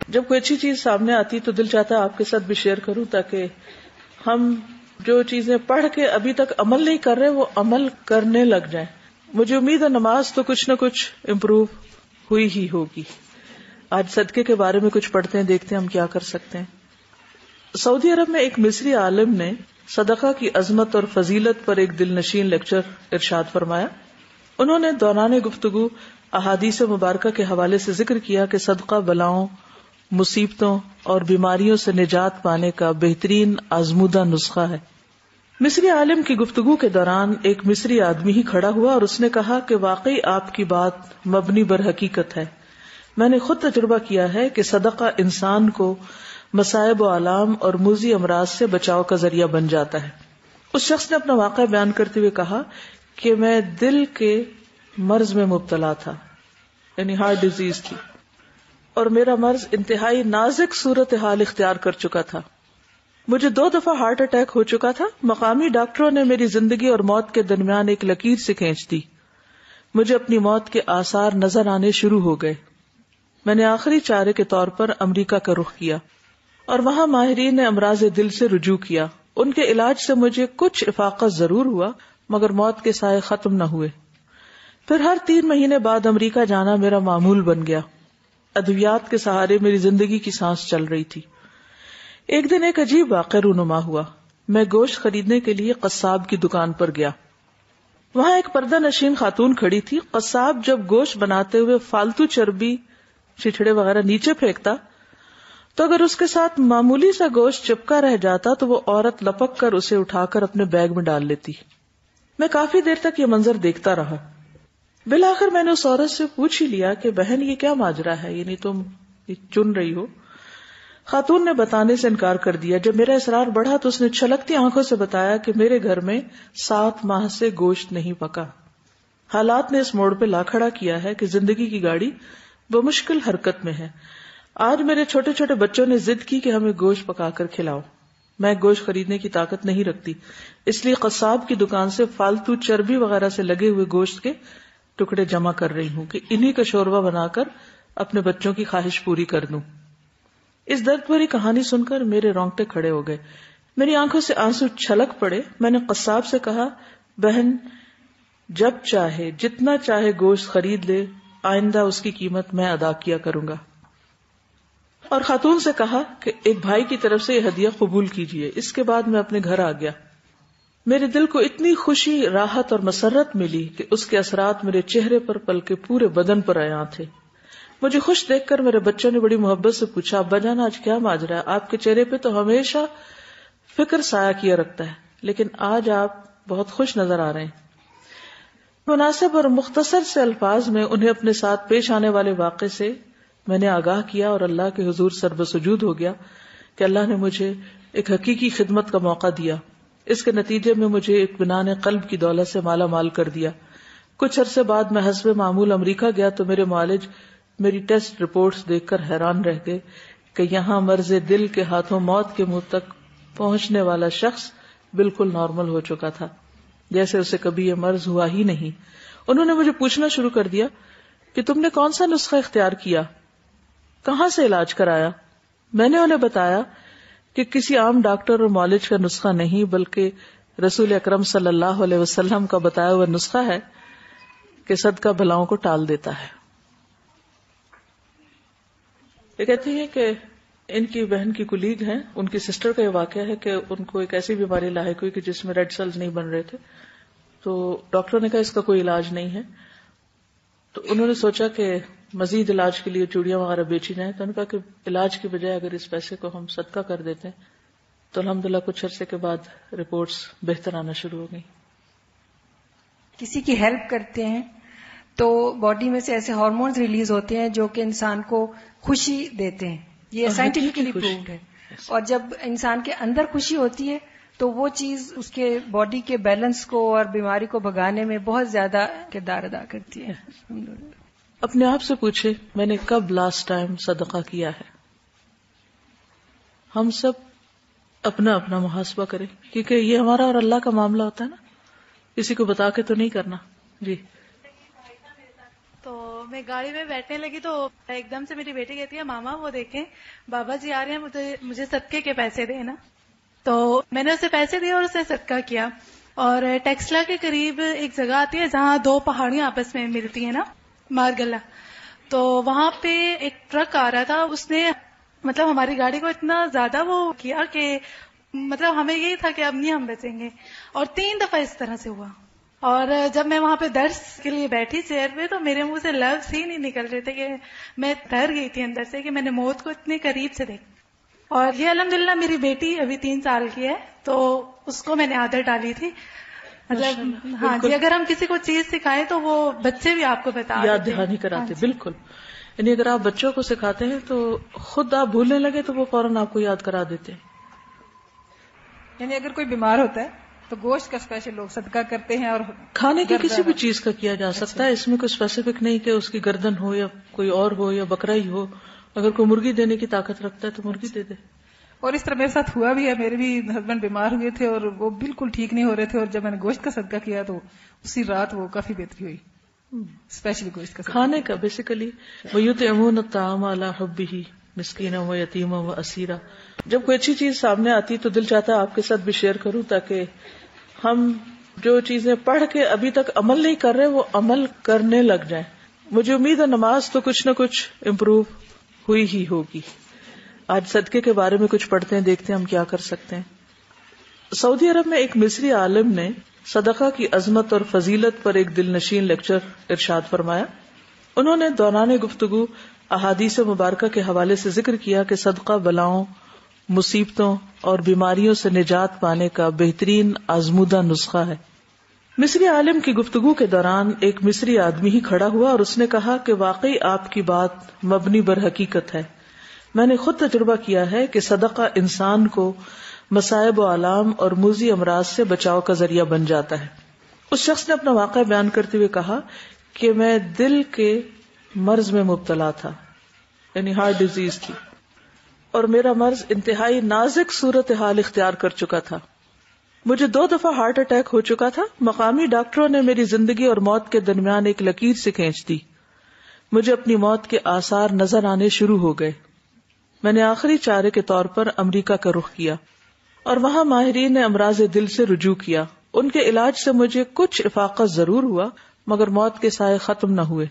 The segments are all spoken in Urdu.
جب کوئی اچھی چیز سامنے آتی تو دل چاہتا ہے آپ کے ساتھ بھی شیئر کروں، تاکہ ہم جو چیزیں پڑھ کے ابھی تک عمل نہیں کر رہے وہ عمل کرنے لگ جائیں. مجھے امید ہے نماز تو کچھ نہ کچھ امپروو ہوئی ہی ہوگی. آج صدقے کے بارے میں کچھ پڑھتے ہیں، دیکھتے ہیں ہم کیا کر سکتے ہیں. سعودی عرب میں ایک مصری عالم نے صدقہ کی عظمت اور فضیلت پر ایک دل نشین لیکچر ارشاد فرمایا. انہوں نے دوران گفتگو احادیث مبارکہ کے حوالے سے ذکر کیا کہ صدقہ بلاؤں، مصیبتوں اور بیماریوں سے نجات پانے کا بہترین آزمودہ نسخہ ہے. مصری عالم کی گفتگو کے دوران ایک مصری آدمی ہی کھڑا ہوا اور اس نے کہا کہ واقعی آپ کی بات مبنی بر حقیقت ہے. میں نے خود تجربہ کیا ہے کہ صدقہ انسان کو مصائب و آلام اور موذی امراض سے بچاؤ کا ذریعہ بن جاتا ہے. اس شخص نے اپنا واقعہ بیان کرتے ہوئے کہا کہ میں دل کے مرض میں مبتلا تھا، یعنی ہارٹ ڈیزیز تھی، اور میرا مرض انتہائی نازک صورتحال اختیار کر چکا تھا. مجھے 2 دفعہ ہارٹ اٹیک ہو چکا تھا. مقامی ڈاکٹروں نے میری زندگی اور موت کے درمیان ایک لکیر سے کھینچ دی. مجھے اپنی موت کے آثار نظر آنے شروع ہو گئے. میں نے آخری چارے کے طور پر امریکہ کا رخ کیا اور وہاں ماہرین نے امراض دل سے رجوع کیا. ان کے علاج سے مجھے کچھ افاقہ ضرور ہوا، مگر موت کے سائے ختم نہ ہوئے. پھر ہر 3 مہینے بعد امریکہ جانا میرا معمول بن گیا. ادویات کے سہارے میری زندگی کی سانس چل رہی تھی. ایک دن ایک عجیب واقعہ رونما ہوا. میں گوشت خریدنے کے لیے قصاب کی دکان پر گیا. وہاں ایک پردہ نشین خاتون کھڑی تھی. قصاب جب گوشت بناتے ہوئے فالتو چربی، چچھڑے وغیرہ نیچے پھینکتا تو اگر اس کے ساتھ معمولی سا گوشت چپکا رہ جاتا تو وہ عورت لپک کر اسے اٹھا کر اپنے بیگ میں ڈال لیتی. میں کافی دیر تک یہ منظر دیکھتا رہا. بالآخر میں نے اس عورت سے پوچھ ہی لیا کہ بہن یہ کیا ماجرا ہے، یعنی تم یہ چن رہی ہو؟ خاتون نے بتانے سے انکار کر دیا. جب میرا اصرار بڑھا تو اس نے چھلکتی آنکھوں سے بتایا کہ میرے گھر میں 7 ماہ سے گوشت نہیں پکا. حالات نے اس موڑ پہ لا کھڑا کیا ہے کہ زندگی کی گاڑی بمشکل حرکت میں ہے. آج میرے چھوٹے چھوٹے بچوں نے ضد کی کہ ہمیں گوشت پکا کر کھلاؤ. میں گوشت خریدنے کی طاقت نہیں رکھتی، اس لیے قصاب کی دکان سے فالتو چربی وغیرہ سے لگے ہوئے گوشت کے ٹکڑے جمع کر رہی ہوں کہ انہی کا شوربہ بنا کر اپنے بچوں کی خواہش پوری کر دوں. اس درد بھری کہانی سن کر میرے رونگٹے کھڑے ہو گئے. میری آنکھوں سے آنسو چھلک پڑے. میں نے قصاب سے کہا، بہن جب چاہے جتنا چاہے گوشت خرید لے، آئندہ اس کی قیمت میں ادا کیا کروں گا. اور خاتون سے کہا کہ ایک بھائی کی طرف سے یہ ہدیہ قبول کیجیے. اس کے بعد میں اپنے گھر آ گیا. میرے دل کو اتنی خوشی، راحت اور مسرت ملی کہ اس کے اثرات میرے چہرے پر بلکہ پورے بدن پر عیاں تھے. مجھے خوش دیکھ کر میرے بچوں نے بڑی محبت سے پوچھا، ابا جان آج کیا ماجرا ہے؟ آپ کے چہرے پہ تو ہمیشہ فکر سایہ کیا رکھتا ہے، لیکن آج آپ بہت خوش نظر آ رہے ہیں. مناسب اور مختصر سے الفاظ میں انہیں اپنے ساتھ پیش آنے والے واقعے سے میں نے آگاہ کیا اور اللہ کے حضور سربسجود ہو گیا کہ اللہ نے مجھے ایک حقیقی خدمت کا موقع دیا. اس کے نتیجے میں مجھے اطمینان قلب کی دولت سے مالا مال کر دیا. کچھ عرصے بعد میں حسب معمول امریکہ گیا تو میرے معالج میری ٹیسٹ رپورٹس دیکھ کر حیران رہ گئے کہ یہاں مرض دل کے ہاتھوں موت کے منہ تک پہنچنے والا شخص بالکل نارمل ہو چکا تھا، جیسے اسے کبھی یہ مرض ہوا ہی نہیں. انہوں نے مجھے پوچھنا شروع کر دیا کہ تم نے کون سا نسخہ اختیار کیا، کہاں سے علاج کرایا؟ میں نے انہیں بتایا کہ کسی عام ڈاکٹر اور معالج کا نسخہ نہیں، بلکہ رسول اکرم صلی اللہ علیہ وسلم کا بتایا ہوا نسخہ ہے کہ صدقہ بلاؤں کو ٹال دیتا ہے. یہ کہتی ہیں کہ ان کی بہن کی کولیگ ہیں، ان کی سسٹر کا یہ واقعہ ہے کہ ان کو ایک ایسی بیماری لاحق ہوئی کہ جس میں ریڈ سیلز نہیں بن رہے تھے. تو ڈاکٹروں نے کہا اس کا کوئی علاج نہیں ہے. تو انہوں نے سوچا کہ مزید علاج کے لیے چوڑیاں وغیرہ بیچی جائیں. تو انہوں نے کہا کہ علاج کی بجائے اگر اس پیسے کو ہم صدقہ کر دیتے ہیں تو الحمدللہ کچھ عرصے کے بعد رپورٹس بہتر آنا شروع ہو گئی. کسی کی ہیلپ کرتے ہیں تو باڈی میں سے ایسے ہارمونز ریلیز ہوتے ہیں جو کہ انسان کو خوشی دیتے ہیں. یہ سائنٹیفکلی پرووڈ ہے. اور جب انسان کے اندر خوشی ہوتی ہے تو وہ چیز اس کے باڈی کے بیلنس کو اور بیماری کو بھگانے میں بہت زیادہ کردار ادا کرتی ہے. اپنے آپ سے پوچھے میں نے کب لاسٹ ٹائم صدقہ کیا ہے. ہم سب اپنا اپنا محاسبہ کریں، کیونکہ یہ ہمارا اور اللہ کا معاملہ ہوتا ہے نا، کسی کو بتا کے تو نہیں کرنا. جی تو میں گاڑی میں بیٹھنے لگی تو ایک دم سے میری بیٹی کہتی ہے ماما وہ دیکھیں بابا جی آ رہے ہیں, مجھے صدقے کے پیسے دیں نا. تو میں نے اسے پیسے دیے اور اسے صدقہ کیا. اور ٹیکسلا کے قریب ایک جگہ آتی ہے جہاں دو پہاڑیاں آپس میں ملتی ہیں نا, مارگلا. تو وہاں پہ ایک ٹرک آ رہا تھا, اس نے مطلب ہماری گاڑی کو اتنا زیادہ وہ کیا کہ مطلب ہمیں یہی تھا کہ اب نہیں ہم بچیں گے. اور 3 دفعہ اس طرح سے ہوا. اور جب میں وہاں پہ درس کے لیے بیٹھی چیئر پہ تو میرے منہ سے لفظ ہی نہیں نکل رہے تھے کہ میں ڈر گئی تھی اندر سے کہ میں نے موت کو اتنے قریب سے دیکھا. اور یہ الحمدللہ میری بیٹی ابھی 3 سال کی ہے تو اس کو میں نے عادت ڈالی تھی. مطلب ہاں جی, اگر ہم کسی کو چیز سکھائیں تو وہ بچے بھی آپ کو بتا یاد دہانی کراتے. بالکل, یعنی اگر آپ بچوں کو سکھاتے ہیں تو خود آپ بھولنے لگے تو وہ فوراً آپ کو یاد کرا دیتے ہیں. یعنی اگر کوئی بیمار ہوتا ہے تو گوشت کا اسپیشل لوگ صدقہ کرتے ہیں, اور کھانے کی کسی بھی چیز کا کیا جا سکتا ہے, اس میں کوئی اسپیسیفک نہیں کہ اس کی گردن ہو یا کوئی اور ہو یا بکرا ہی ہو. اگر کوئی مرغی دینے کی طاقت رکھتا ہے تو مرغی دے دے. اور اس طرح میرے ساتھ ہوا بھی ہے, میرے بھی ہسبینڈ بیمار ہوئے تھے اور وہ بالکل ٹھیک نہیں ہو رہے تھے, اور جب میں نے گوشت کا صدقہ کیا تو اسی رات وہ کافی بہتری ہوئی. اسپیشلی گوشت کا کھانے کا بیسیکلی وَيُطْعِمُونَ الطَّعَامَ عَلَىٰ حُبِّهِ مِسْكِينًا وَيَتِيمًا وَأَسِيرًا. جب کوئی اچھی چیز سامنے آتی تو دل چاہتا ہے آپ کے ساتھ بھی شیئر کروں تاکہ ہم جو چیزیں پڑھ کے ابھی تک عمل نہیں کر رہے وہ عمل کرنے لگ جائیں. مجھے امید ہے نماز تو کچھ نہ کچھ امپروو ہوئی ہی ہوگی. آج صدقے کے بارے میں کچھ پڑھتے ہیں, دیکھتے ہیں ہم کیا کر سکتے ہیں. سعودی عرب میں ایک مصری عالم نے صدقہ کی عظمت اور فضیلت پر ایک دل نشین لیکچر ارشاد فرمایا. انہوں نے دوران گفتگو احادیث مبارکہ کے حوالے سے ذکر کیا کہ صدقہ بلاؤں, مصیبتوں اور بیماریوں سے نجات پانے کا بہترین آزمودہ نسخہ ہے. مصری عالم کی گفتگو کے دوران ایک مصری آدمی ہی کھڑا ہوا اور اس نے کہا کہ واقعی آپ کی بات مبنی بر حقیقت ہے. میں نے خود تجربہ کیا ہے کہ صدقہ انسان کو مصائب و آلام اور موذی امراض سے بچاؤ کا ذریعہ بن جاتا ہے. اس شخص نے اپنا واقعہ بیان کرتے ہوئے کہا کہ میں دل کے مرض میں مبتلا تھا, یعنی ہارٹ ڈیزیز تھی, اور میرا مرض انتہائی نازک صورتحال اختیار کر چکا تھا. مجھے 2 دفعہ ہارٹ اٹیک ہو چکا تھا. مقامی ڈاکٹروں نے میری زندگی اور موت کے درمیان ایک لکیر سے کھینچ دی. مجھے اپنی موت کے آثار نظر آنے شروع ہو گئے. میں نے آخری چارے کے طور پر امریکہ کا رخ کیا اور وہاں ماہرین نے امراض دل سے رجوع کیا. ان کے علاج سے مجھے کچھ افاقہ ضرور ہوا مگر موت کے سائے ختم نہ ہوئے.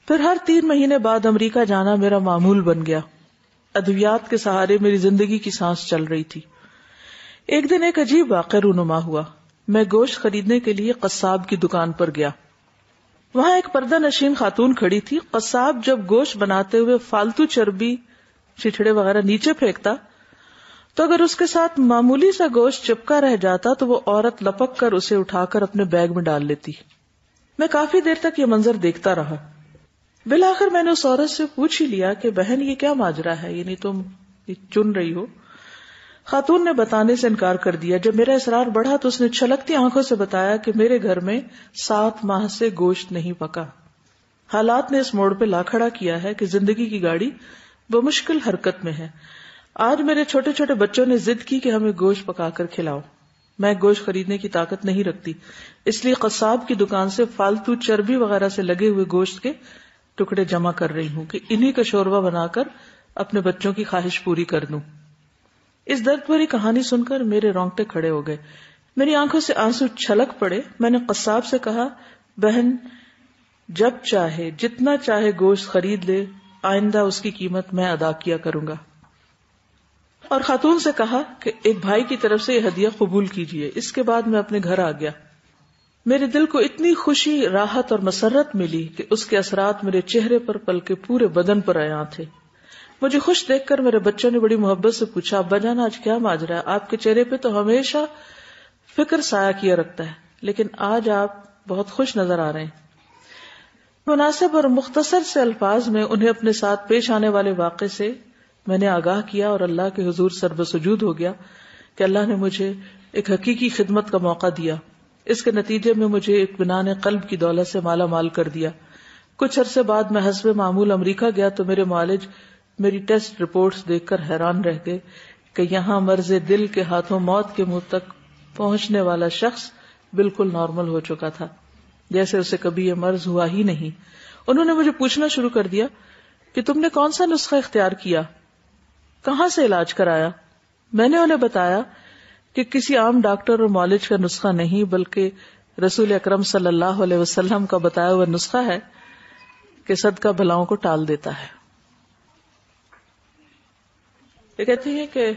پھر ہر 3 مہینے بعد امریکہ جانا میرا معمول بن گیا. ادویات کے سہارے میری زندگی کی سانس چل رہی تھی. ایک دن ایک عجیب واقعہ رونما ہوا. میں گوشت خریدنے کے لیے قصاب کی دکان پر گیا. وہاں ایک پردہ نشین خاتون کھڑی تھی. قصاب جب گوشت بناتے ہوئے فالتو چربی, چچڑے وغیرہ نیچے پھینکتا تو اگر اس کے ساتھ معمولی سا گوشت چپکا رہ جاتا تو وہ عورت لپک کر اسے اٹھا کر اپنے بیگ میں ڈال لیتی. میں کافی دیر تک یہ منظر دیکھتا رہا. بالآخر میں نے اس عورت سے پوچھ ہی لیا کہ بہن یہ کیا ماجرا ہے, یعنی تم چن رہی ہو؟ خاتون نے بتانے سے انکار کر دیا. جب میرا اصرار بڑھا تو اس نے چھلکتی آنکھوں سے بتایا کہ میرے گھر میں 7 ماہ سے گوشت نہیں پکا. حالات نے اس موڑ پہ لا کھڑا کیا ہے کہ زندگی کی گاڑی بمشکل حرکت میں ہے. آج میرے چھوٹے چھوٹے بچوں نے ضد کی کہ ہمیں گوشت پکا کر کھلاؤ. میں گوشت خریدنے کی طاقت نہیں رکھتی, اس لیے قصاب کی دکان سے فالتو چربی وغیرہ سے لگے ہوئے گوشت کے ٹکڑے جمع کر رہی ہوں کہ انہی کا شوربہ بنا کر اپنے بچوں کی خواہش پوری کر دوں. اس درد بھری کہانی سن کر میرے رونگٹے کھڑے ہو گئے. میری آنکھوں سے آنسو چھلک پڑے. میں نے قصاب سے کہا, بہن جب چاہے جتنا چاہے گوشت خرید لے, آئندہ اس کی قیمت میں ادا کیا کروں گا. اور خاتون سے کہا کہ ایک بھائی کی طرف سے یہ ہدیہ قبول کیجیے. اس کے بعد میں اپنے گھر آ گیا. میرے دل کو اتنی خوشی, راحت اور مسرت ملی کہ اس کے اثرات میرے چہرے پر بلکہ پورے بدن پر عیاں تھے. مجھے خوش دیکھ کر میرے بچوں نے بڑی محبت سے پوچھا, ابا جان آج کیا ماجرا ہے؟ آپ کے چہرے پہ تو ہمیشہ فکر سایہ کیا رکھتا ہے, لیکن آج آپ بہت خوش نظر آ رہے ہیں. مناسب اور مختصر سے الفاظ میں انہیں اپنے ساتھ پیش آنے والے واقعے سے میں نے آگاہ کیا اور اللہ کے حضور سر بسجود ہو گیا کہ اللہ نے مجھے ایک حقیقی خدمت کا موقع دیا. اس کے نتیجے میں مجھے اطمینان قلب کی دولت سے مالا مال کر دیا. کچھ عرصے بعد میں حسب معمول امریکہ گیا تو میرے معالج میری ٹیسٹ رپورٹس دیکھ کر حیران رہ گئے کہ یہاں مرض دل کے ہاتھوں موت کے منہ تک پہنچنے والا شخص بالکل نارمل ہو چکا تھا, جیسے اسے کبھی یہ مرض ہوا ہی نہیں. انہوں نے مجھے پوچھنا شروع کر دیا کہ تم نے کون سا نسخہ اختیار کیا، کہاں سے علاج کرایا؟ میں نے انہیں بتایا کہ کسی عام ڈاکٹر اور معالج کا نسخہ نہیں، بلکہ رسول اکرم صلی اللہ علیہ وسلم کا بتایا ہوا نسخہ ہے کہ صدقہ بھلاؤں کو ٹال دیتا ہے۔ یہ کہتی ہیں کہ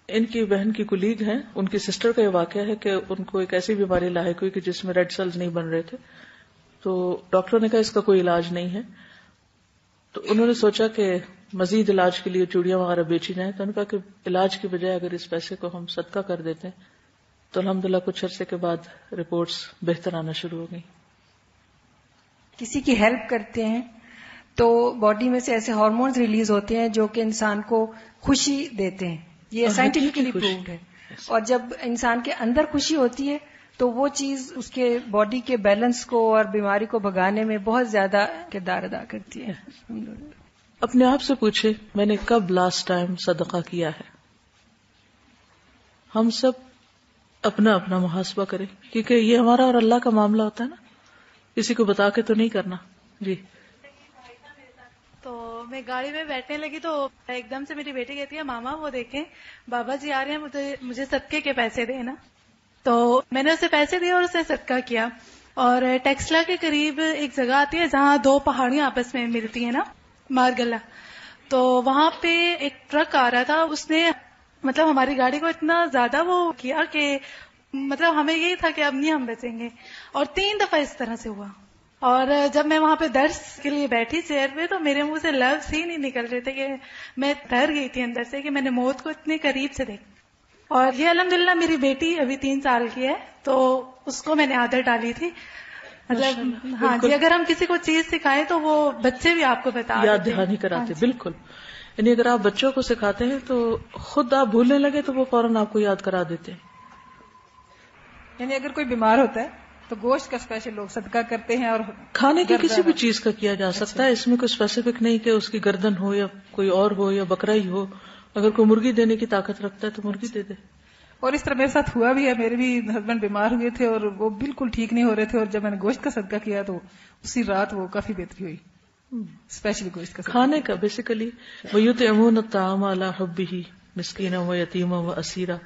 ان کی بہن کی کولیگ ہیں، ان کی سسٹر کا یہ واقعہ ہے کہ ان کو ایک ایسی بیماری لاحق ہوئی کہ جس میں ریڈ سیلز نہیں بن رہے تھے، تو ڈاکٹر نے کہا اس کا کوئی علاج نہیں ہے، تو انہوں نے سوچا کہ مزید علاج کے لیے چوڑیاں وغیرہ بیچی جائیں، تو انہوں نے کہا کہ علاج کی بجائے اگر اس پیسے کو ہم صدقہ کر دیتے ہیں تو الحمدللہ کچھ عرصے کے بعد رپورٹس بہتر آنا شروع ہو گئی۔ کسی کی ہیلپ کرتے ہیں تو باڈی میں سے ایسے ہارمونز ریلیز ہوتے ہیں جو کہ انسان کو خوشی دیتے ہیں، یہ سائنٹیفکلی پرووڈ ہے، اور جب انسان کے اندر خوشی ہوتی ہے تو وہ چیز اس کے باڈی کے بیلنس کو اور بیماری کو بھگانے میں بہت زیادہ کردار ادا کرتی ہے۔ اپنے آپ سے پوچھے میں نے کب لاسٹ ٹائم صدقہ کیا ہے؟ ہم سب اپنا اپنا محاسبہ کریں، کیونکہ یہ ہمارا اور اللہ کا معاملہ ہوتا ہے نا، کسی کو بتا کے تو نہیں کرنا۔ جی، تو میں گاڑی میں بیٹھنے لگی تو ایک دم سے میری بیٹی کہتی ہے ماما وہ دیکھیں بابا جی آ رہے ہیں، مجھے صدقے کے پیسے دے نا۔ تو میں نے اسے پیسے دیے اور اسے صدقہ کیا۔ اور ٹیکسلا کے قریب ایک جگہ آتی ہے جہاں دو پہاڑیاں آپس میں ملتی ہیں نا، مارگلہ، تو وہاں پہ ایک ٹرک آ رہا تھا، اس نے مطلب ہماری گاڑی کو اتنا زیادہ وہ کیا کہ مطلب ہمیں یہی تھا کہ اب نہیں ہم بچیں گے، اور 3 دفعہ اس طرح سے ہوا۔ اور جب میں وہاں پہ درس کے لیے بیٹھی چیئر پہ تو میرے منہ سے لفظ ہی نہیں نکل رہے تھے کہ میں ڈر گئی تھی اندر سے کہ میں نے موت کو اتنے قریب سے دیکھا۔ اور یہ الحمدللہ میری بیٹی ابھی 3 سال کی ہے، تو اس کو میں نے عادت ڈالی تھی، مطلب ہاں جی، اگر ہم کسی کو چیز سکھائیں تو وہ بچے بھی آپ کو بتا یاد دہانی کراتے، بالکل۔ یعنی اگر آپ بچوں کو سکھاتے ہیں تو خود آپ بھولنے لگے تو وہ فوراً آپ کو یاد کرا دیتے ہیں۔ یعنی اگر کوئی بیمار ہوتا ہے تو گوشت کا اسپیشل لوگ صدقہ کرتے ہیں، اور کھانے کی کسی بھی چیز کا کیا جا سکتا ہے، اس میں کوئی اسپیسیفک نہیں کہ اس کی گردن ہو یا کوئی اور ہو یا بکرا ہی ہو، اگر کوئی مرغی دینے کی طاقت رکھتا ہے تو مرغی دے دے۔ اور اس طرح میرے ساتھ ہوا بھی ہے، میرے بھی ہسبینڈ بیمار ہوئے تھے اور وہ بالکل ٹھیک نہیں ہو رہے تھے، اور جب میں نے گوشت کا صدقہ کیا تو اسی رات وہ کافی بہتری ہوئی، اسپیشلی گوشت کا کھانے کا بیسیکلی وَيُطْعِمُونَ الطَّعَامَ عَلَىٰ حُبِّهِ مِسْكِينًا وَيَتِيمًا وَأَسِيرًا۔